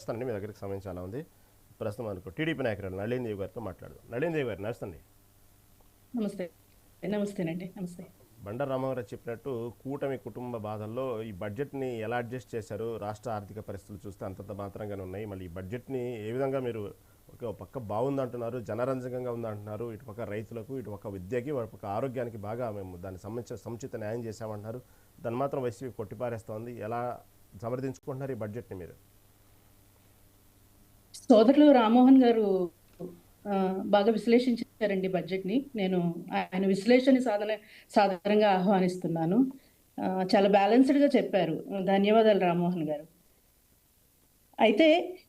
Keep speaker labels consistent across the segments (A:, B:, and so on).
A: నమస్తే, మీ దగ్గరికి సమయం చాలా ఉంది. ప్రస్తుతం మనకు టీడీపీ నాయకురాలు నళిన్ దేవి గారితో మాట్లాడదాం. నళిన్ దేవి గారు నమస్తే.
B: నమస్తే. నమస్తేనండి. నమస్తే.
A: బండారు రామారావు చెప్పినట్టు కూటమి కుటుంబ బాధల్లో ఈ బడ్జెట్ని ఎలా అడ్జస్ట్ చేశారు? రాష్ట్ర ఆర్థిక పరిస్థితులు చూస్తే అంతంత మాత్రంగానే ఉన్నాయి. మళ్ళీ ఈ బడ్జెట్ని ఏ విధంగా మీరు ఒక పక్క బాగుందంటున్నారు, జనరంజకంగా ఉందంటున్నారు, ఇటు పక్క రైతులకు, ఇటు పక్క విద్యకి, ఒక పక్క ఆరోగ్యానికి బాగా మేము దానికి సంబంధించిన సముచిత న్యాయం చేశామంటున్నారు. దాన్ని మాత్రం వైసీపీ కొట్టిపారేస్తోంది. ఎలా సమర్థించుకుంటున్నారు ఈ బడ్జెట్ని మీరు?
B: సోదరులు రామ్మోహన్ గారు బాగా విశ్లేషించారండి బడ్జెట్ని. నేను ఆయన విశ్లేషణ సాధారణంగా ఆహ్వానిస్తున్నాను. చాలా బ్యాలెన్స్డ్గా చెప్పారు. ధన్యవాదాలు రామ్మోహన్ గారు. అయితే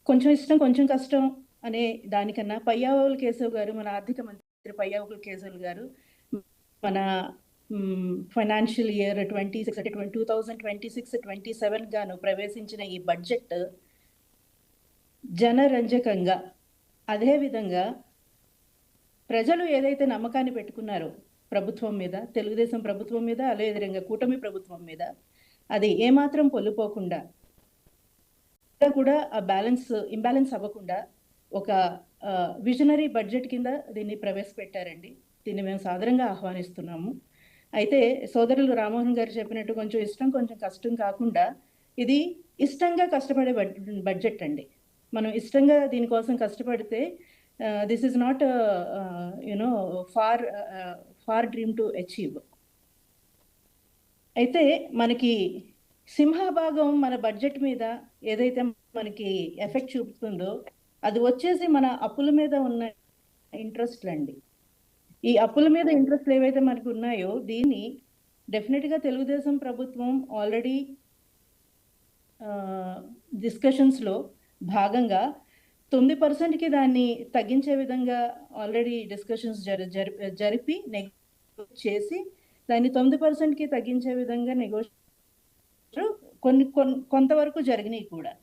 B: కొంచెం ఇష్టం కొంచెం కష్టం అనే దానికన్నా పయ్యావుల కేశవ్ గారు, మన ఆర్థిక మంత్రి పయ్యావుల కేశవ్ గారు మన ఫైనాన్షియల్ ఇయర్ 2026 గాను ప్రవేశించిన ఈ బడ్జెట్ జనరంజకంగా, అదేవిధంగా ప్రజలు ఏదైతే నమ్మకాన్ని పెట్టుకున్నారో ప్రభుత్వం మీద, తెలుగుదేశం ప్రభుత్వం మీద, అదేవిధంగా కూటమి ప్రభుత్వం మీద, అది ఏమాత్రం పొల్లిపోకుండా కూడా ఆ ఇంబ్యాలెన్స్ అవ్వకుండా ఒక విజనరీ బడ్జెట్ కింద దీన్ని ప్రవేశపెట్టారండి. దీన్ని మేము సాదరంగా ఆహ్వానిస్తున్నాము. అయితే సోదరులు రామ్మోహన్ గారు చెప్పినట్టు కొంచెం ఇష్టం కొంచెం కష్టం కాకుండా ఇది ఇష్టంగా కష్టపడే బడ్జెట్ అండి. మనం ఇష్టంగా దీనికోసం కష్టపడితే this is not far dream to achieve. అయితే మనకి సింహభాగం మన బడ్జెట్ మీద ఏదైతే మనకి ఎఫెక్ట్ చూపుతుందో అది వచ్చేసి మన అప్పుల మీద ఉన్న ఇంట్రెస్ట్లు అండి. ఈ అప్పుల మీద ఇంట్రెస్ట్లు ఏవైతే మనకు ఉన్నాయో దీన్ని డెఫినెట్గా తెలుగుదేశం ప్రభుత్వం ఆల్రెడీ డిస్కషన్స్లో భాగంగా 9%కి దాన్ని తగ్గించే విధంగా ఆల్రెడీ డిస్కషన్స్ జరిపి నెగోషియేట్ చేసి దాన్ని 9%కి తగ్గించే విధంగా కొంతవరకు జరిగినాయి కూడా.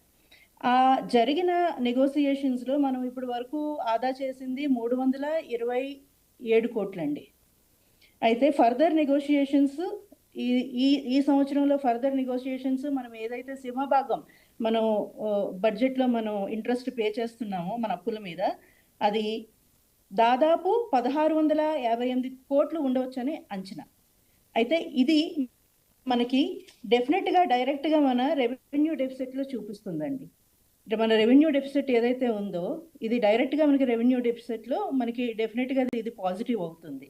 B: ఆ జరిగిన నెగోసియేషన్స్లో మనం ఇప్పటి వరకు ఆదా చేసింది 327 కోట్లండి. అయితే ఫర్దర్ నెగోషియేషన్స్ ఈ సంవత్సరంలో ఫర్దర్ నెగోషియేషన్స్ మనం ఏదైతే సింహభాగం మనం బడ్జెట్లో మనం ఇంట్రెస్ట్ పే చేస్తున్నామో మన అప్పుల మీద, అది దాదాపు 1658 కోట్లు ఉండవచ్చని అంచనా. అయితే ఇది మనకి డెఫినెట్గా డైరెక్ట్గా మన రెవెన్యూ డెఫిసిట్లో చూపిస్తుందండి. మన రెవెన్యూ డెఫిసిట్ ఏదైతే ఉందో ఇది డైరెక్ట్గా మనకి రెవెన్యూ డెఫిసిట్లో మనకి డెఫినెట్గా ఇది పాజిటివ్ అవుతుంది.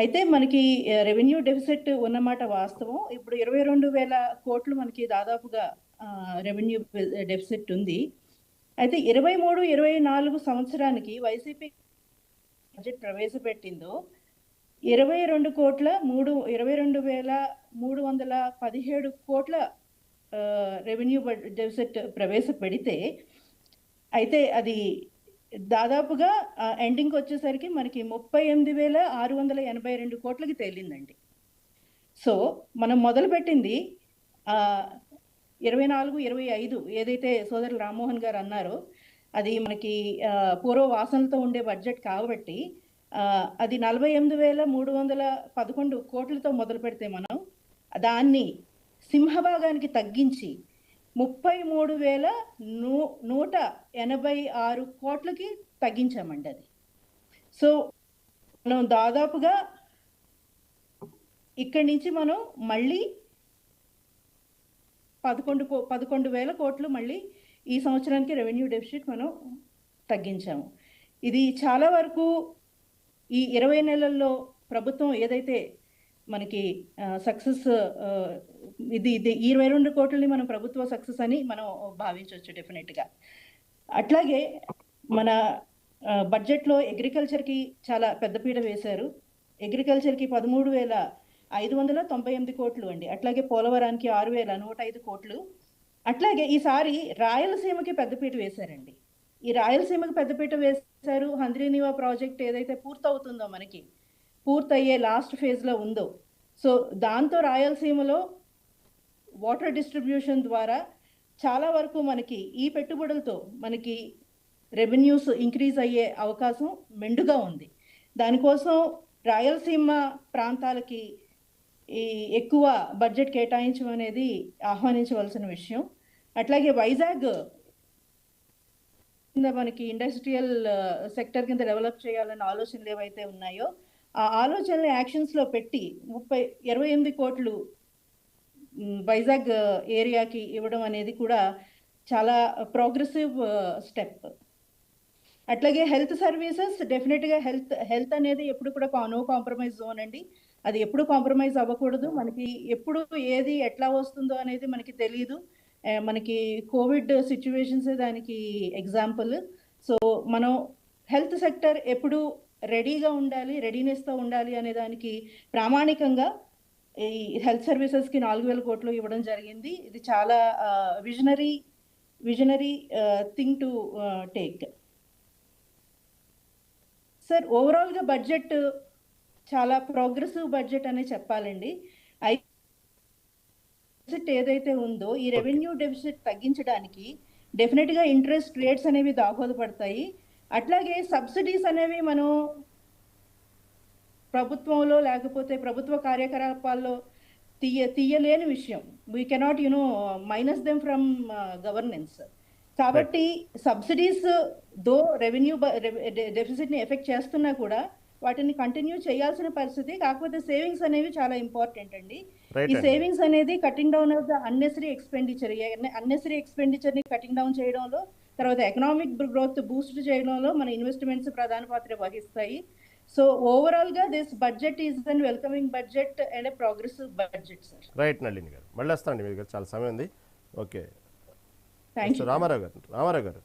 B: అయితే మనకి రెవెన్యూ డెఫిసిట్ ఉన్నమాట వాస్తవం. ఇప్పుడు 22,000 కోట్లు మనకి దాదాపుగా రెవెన్యూ డెఫిసిట్ ఉంది. అయితే 23-24 సంవత్సరానికి వైసీపీ బడ్జెట్ ప్రవేశపెట్టిందో 22,317 కోట్ల రెవెన్యూ డెఫిసిట్ ప్రవేశపెడితే, అయితే అది దాదాపుగా ఎండింగ్కి వచ్చేసరికి మనకి 38,682 కోట్లకి తేలిందండి. సో మనం మొదలుపెట్టింది 24-25 ఏదైతే సోదరులు రామ్మోహన్ గారు అన్నారో అది మనకి పూర్వ వాసనలతో ఉండే బడ్జెట్ కాబట్టి అది 48,311 కోట్లతో మొదలు పెడితే మనం దాన్ని సింహభాగానికి తగ్గించి 33,186 కోట్లకి తగ్గించామండి అది. సో మనం దాదాపుగా ఇక్కడి నుంచి మనం మళ్ళీ 11,000 కోట్లు మళ్ళీ ఈ సంవత్సరానికి రెవెన్యూ డెఫిసిట్ మనం తగ్గించాము. ఇది చాలా వరకు ఈ 20 నెలల్లో ప్రభుత్వం ఏదైతే మనకి సక్సెస్ ఇది 22 కోట్లని మనం ప్రభుత్వ సక్సెస్ అని మనం భావించవచ్చు డెఫినెట్గా. అట్లాగే మన బడ్జెట్లో అగ్రికల్చర్కి చాలా పెద్దపీట వేశారు. అగ్రికల్చర్కి 13,598 కోట్లు అండి. అట్లాగే పోలవరానికి 6,105 కోట్లు. అట్లాగే ఈసారి రాయలసీమకి పెద్దపీట వేశారండి. ఈ రాయలసీమకి పెద్దపీట వేశారు. హంద్రీనీవా ప్రాజెక్ట్ ఏదైతే పూర్తవుతుందో మనకి పూర్తయ్యే లాస్ట్ ఫేజ్లో ఉందో, సో దాంతో రాయలసీమలో వాటర్ డిస్ట్రిబ్యూషన్ ద్వారా చాలా వరకు మనకి ఈ పెట్టుబడులతో మనకి రెవెన్యూస్ ఇంక్రీజ్ అయ్యే అవకాశం మెండుగా ఉంది. దానికోసం రాయలసీమ ప్రాంతాలకి ఈ ఎక్కువ బడ్జెట్ కేటాయించడం అనేది ఆహ్వానించవలసిన విషయం. అట్లాగే వైజాగ్ కింద మనకి ఇండస్ట్రియల్ సెక్టర్ కింద డెవలప్ చేయాలన్న ఆలోచనలు ఏవైతే ఉన్నాయో ఆ ఆలోచనలు యాక్షన్స్లో పెట్టి 28 కోట్లు వైజాగ్ ఏరియాకి ఇవ్వడం అనేది కూడా చాలా ప్రోగ్రెసివ్ స్టెప్. అట్లాగే హెల్త్ సర్వీసెస్ డెఫినెట్గా హెల్త్ అనేది ఎప్పుడు కూడా నో కాంప్రమైజ్ జోన్ అండి. అది ఎప్పుడు కాంప్రమైజ్ అవ్వకూడదు. మనకి ఎప్పుడు ఏది ఎట్లా వస్తుందో అనేది మనకి తెలియదు. మనకి కోవిడ్ సిచ్యువేషన్స్ దానికి ఎగ్జాంపుల్. సో మనం హెల్త్ సెక్టర్ ఎప్పుడు రెడీగా ఉండాలి, రెడీనెస్తో ఉండాలి అనే దానికి ప్రామాణికంగా ఈ హెల్త్ సర్వీసెస్కి 4,000 కోట్లు ఇవ్వడం జరిగింది. ఇది చాలా visionary thing to take. Sir ఓవరాల్గా బడ్జెట్ చాలా ప్రోగ్రెసివ్ బడ్జెట్ అనే చెప్పాలండి. డెఫిసిట్ ఏదైతే ఉందో ఈ రెవెన్యూ డెఫిసిట్ తగ్గించడానికి డెఫినెట్గా ఇంట్రెస్ట్ రేట్స్ అనేవి దోహదపడతాయి. అట్లాగే సబ్సిడీస్ అనేవి మనం ప్రభుత్వంలో లేకపోతే ప్రభుత్వ కార్యకలాపాల్లో తీయలేని విషయం. We cannot minus them from governance. కాబట్టి సబ్సిడీస్ దో రెవెన్యూ డెఫిసిట్ని ఎఫెక్ట్ చేస్తున్నా కూడా వాటిని కంటిన్యూ చేయాల్సిన పరిస్థితి. కాకపోతే సేవింగ్స్ అనేవి చాలా ఇంపార్టెంట్ అండి. ఈ సేవింగ్స్ అనేది cutting down of the unnecessary ఎక్స్పెండిచర్ని కటింగ్ డౌన్ చేయడంలో, తర్వాత ఎకనామిక్ గ్రోత్ బూస్ట్ చేయడంలో మన ఇన్వెస్ట్మెంట్స్ ప్రధాన పాత్ర వహిస్తాయి. సో ఓవరాల్గా this budget is an welcoming budget and progressive budget sir.
A: Right Nalini గారు, మళ్ళీ వస్తానండి. మీ దగ్గర చాలా సమయం ఉంది. Okay,
B: thank you.
A: రామారావు గారు